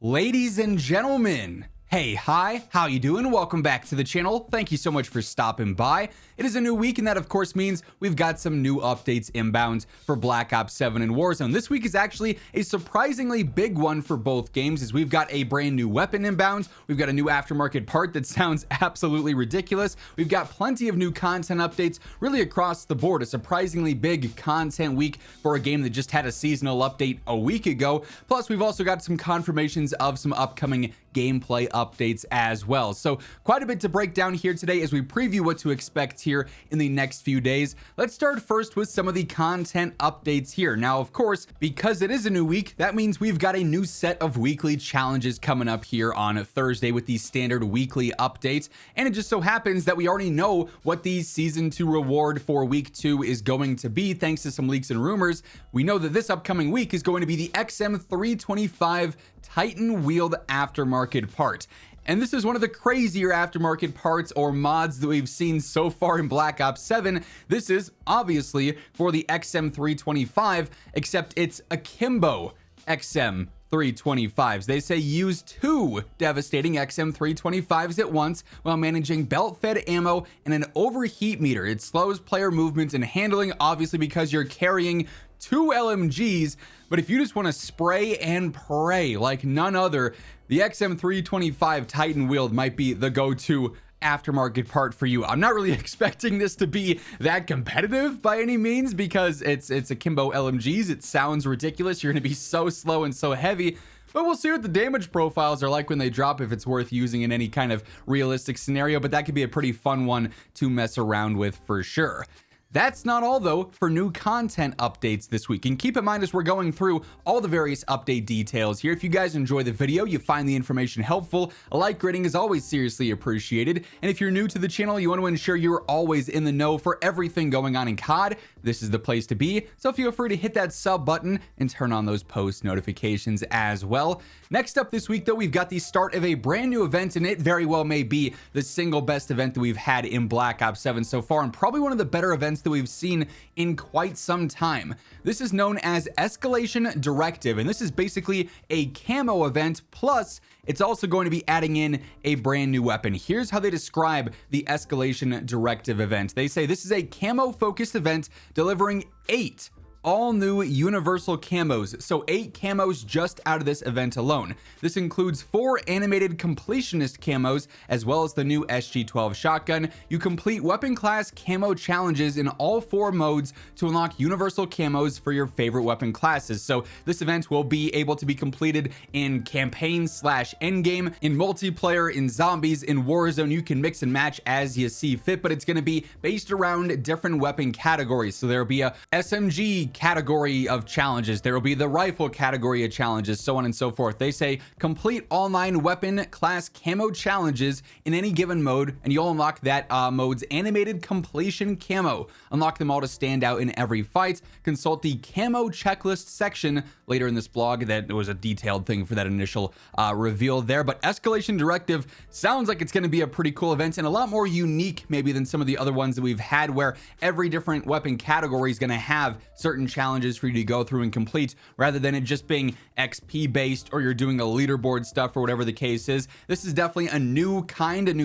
Ladies and gentlemen, hey, hi, how you doing? Welcome back to the channel. Thank you so much for stopping by. It is a new week, and that of course means we've got some new updates inbound for Black Ops 7 and Warzone. This week is actually a surprisingly big one for both games, as we've got a brand new weapon inbound, we've got a new aftermarket part that sounds absolutely ridiculous, we've got plenty of new content updates really across the board. A surprisingly big content week for a game that just had a seasonal update a week ago. Plus, we've also got some confirmations of some upcoming gameplay updates as well. So quite a bit to break down here today as we preview what to expect here in the next few days. Let's start first with some of the content updates here. Now, of course, because it is a new week, that means we've got a new set of weekly challenges coming up here on Thursday with these standard weekly updates. And it just so happens that we already know what the season 2 reward for week 2 is going to be, thanks to some leaks and rumors. We know that this upcoming week is going to be the XM325 Titan wheeled aftermarket part. And this is one of the crazier aftermarket parts or mods that we've seen so far in Black Ops 7. This is obviously for the XM325, except it's akimbo XM325s. They say use 2 devastating XM325s at once while managing belt-fed ammo and an overheat meter. It slows player movements and handling, obviously because you're carrying 2 LMGs, but if you just want to spray and pray like none other, the XM325 Titan wheeled might be the go-to aftermarket part for you. I'm not really expecting this to be that competitive by any means because it's akimbo LMGs. It sounds ridiculous. You're going to be so slow and so heavy, but we'll see what the damage profiles are like when they drop, if it's worth using in any kind of realistic scenario. But that could be a pretty fun one to mess around with for sure. That's not all though for new content updates this week. And keep in mind as we're going through all the various update details here, if you guys enjoy the video, you find the information helpful, a like rating is always seriously appreciated. And if you're new to the channel, you want to ensure you're always in the know for everything going on in COD, this is the place to be. So feel free to hit that sub button and turn on those post notifications as well. Next up this week though, we've got the start of a brand new event, and it very well may be the single best event that we've had in Black Ops 7 so far, and probably one of the better events that we've seen in quite some time. This is known as Escalation Directive, and this is basically a camo event, plus it's also going to be adding in a brand new weapon. Here's how they describe the Escalation Directive event. They say this is a camo focused event delivering 8 all new universal camos, so 8 camos just out of this event alone. This includes 4 animated completionist camos, as well as the new SG-12 shotgun. You complete weapon class camo challenges in all 4 modes to unlock universal camos for your favorite weapon classes. So this event will be able to be completed in campaign / endgame, in multiplayer, in zombies, in Warzone. You can mix and match as you see fit, but it's going to be based around different weapon categories. So there will be a SMG category of challenges, there will be the rifle category of challenges, so on and so forth. They say complete all 9 weapon class camo challenges in any given mode, and you'll unlock that mode's animated completion camo. Unlock them all to stand out in every fight. Consult the camo checklist section later in this blog. That was a detailed thing for that initial reveal there, but Escalation Directive sounds like it's going to be a pretty cool event and a lot more unique maybe than some of the other ones that we've had, where every different weapon category is going to have certain challenges for you to go through and complete, rather than it just being XP based or you're doing a leaderboard stuff or whatever the case is. This is definitely a new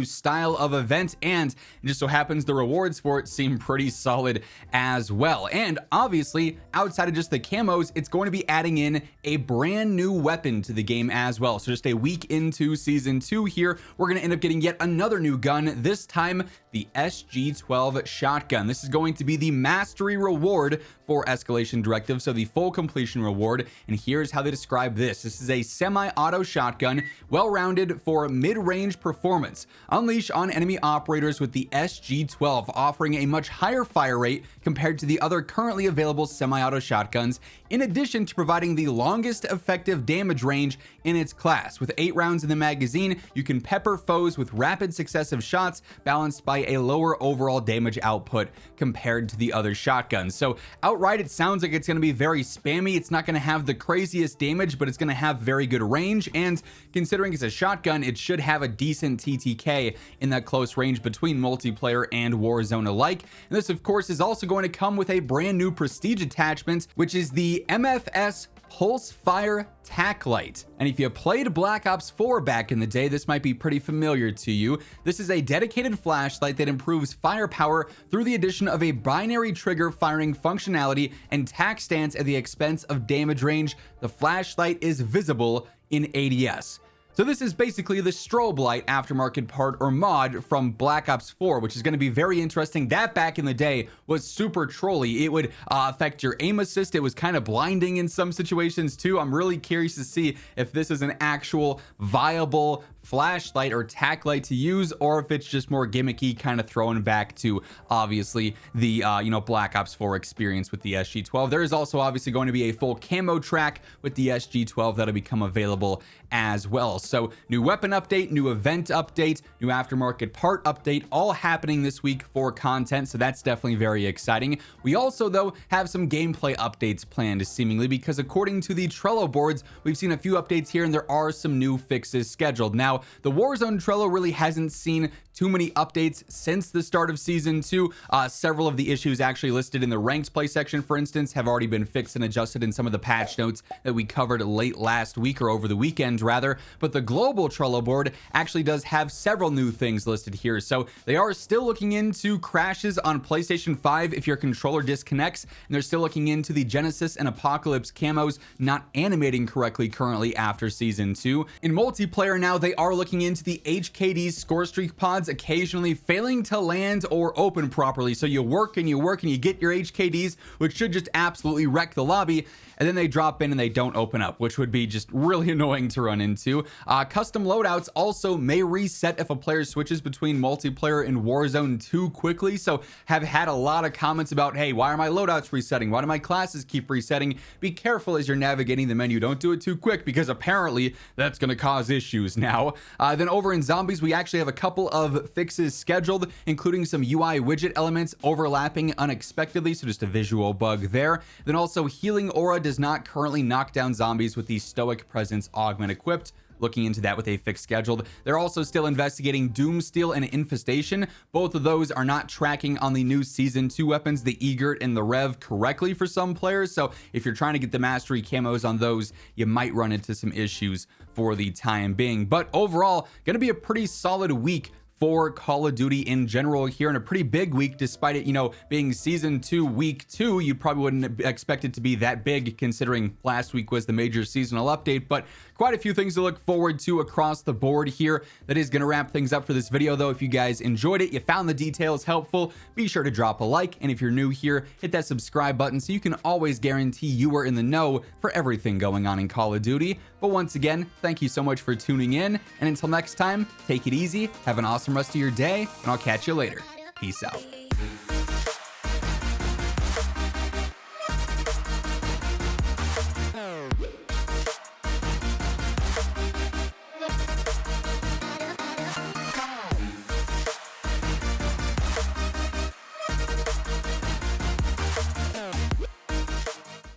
style of event, and it just so happens the rewards for it seem pretty solid as well. And obviously, outside of just the camos, it's going to be adding in a brand new weapon to the game as well. So just a week into season 2 here, we're going to end up getting yet another new gun, this time the SG-12 shotgun. This is going to be the mastery reward for Escalation Directive, so the full completion reward. And here's how they describe this. This is a semi-auto shotgun, well-rounded for mid-range performance. Unleash on enemy operators with the SG-12, offering a much higher fire rate compared to the other currently available semi-auto shotguns, in addition to providing the longest effective damage range in its class. With 8 rounds in the magazine, you can pepper foes with rapid successive shots, balanced by a lower overall damage output compared to the other shotguns. So outright, it sounds like it's going to be very spammy. It's not going to have the craziest damage, but it's going to have very good range, and considering it's a shotgun, it should have a decent TTK in that close range between multiplayer and Warzone alike. And this, of course, is also going to come with a brand new prestige attachment, which is the MFS Pulse Fire Tac Light. And if you played Black Ops 4 back in the day, this might be pretty familiar to you. This is a dedicated flashlight that improves firepower through the addition of a binary trigger firing functionality and tac stance at the expense of damage range. The flashlight is visible in ADS. So this is basically the strobe light aftermarket part or mod from Black Ops 4, which is going to be very interesting. That back in the day was super trolly. It would affect your aim assist. It was kind of blinding in some situations too. I'm really curious to see if this is an actual viable flashlight or tac light to use, or if it's just more gimmicky, kind of thrown back to obviously the Black Ops 4 experience with the SG-12. There is also obviously going to be a full camo track with the SG-12 that'll become available as well. So new weapon update, new event update, new aftermarket part update, all happening this week for content. So that's definitely very exciting. We also though have some gameplay updates planned seemingly, because according to the Trello boards, we've seen a few updates here and there are some new fixes scheduled. Now, the Warzone Trello really hasn't seen too many updates since the start of season 2. Several of the issues actually listed in the ranks play section, for instance, have already been fixed and adjusted in some of the patch notes that we covered late last week, or over the weekend rather. But the global Trello board actually does have several new things listed here. So they are still looking into crashes on PlayStation 5 if your controller disconnects, and they're still looking into the Genesis and Apocalypse camos not animating correctly currently after season 2. In multiplayer now, they are looking into the HKD's score streak pods occasionally failing to land or open properly. So you work and you get your HKDs, which should just absolutely wreck the lobby, and then they drop in and they don't open up, which would be just really annoying to run into. Custom loadouts also may reset if a player switches between multiplayer and Warzone 2 quickly. So have had a lot of comments about, hey, why are my loadouts resetting? Why do my classes keep resetting? Be careful as you're navigating the menu. Don't do it too quick, because apparently that's going to cause issues now. Then over in Zombies, we actually have a couple of fixes scheduled, including some UI widget elements overlapping unexpectedly, so just a visual bug there. Then also, Healing Aura does not currently knock down zombies with the Stoic Presence augment equipped. Looking into that with a fix scheduled. They're also still investigating Doomsteel and Infestation. Both of those are not tracking on the new season 2 weapons, the Egert and the Rev, correctly for some players. So if you're trying to get the mastery camos on those, you might run into some issues for the time being. But overall, going to be a pretty solid week for Call of Duty in general here, and a pretty big week, despite it, being season 2 week 2. You probably wouldn't expect it to be that big, considering last week was the major seasonal update, but quite a few things to look forward to across the board here. That is going to wrap things up for this video though. If you guys enjoyed it, you found the details helpful, be sure to drop a like, and if you're new here, hit that subscribe button so you can always guarantee you are in the know for everything going on in Call of Duty. But once again, thank you so much for tuning in, and until next time, take it easy, have an awesome rest of your day, and I'll catch you later. Peace out.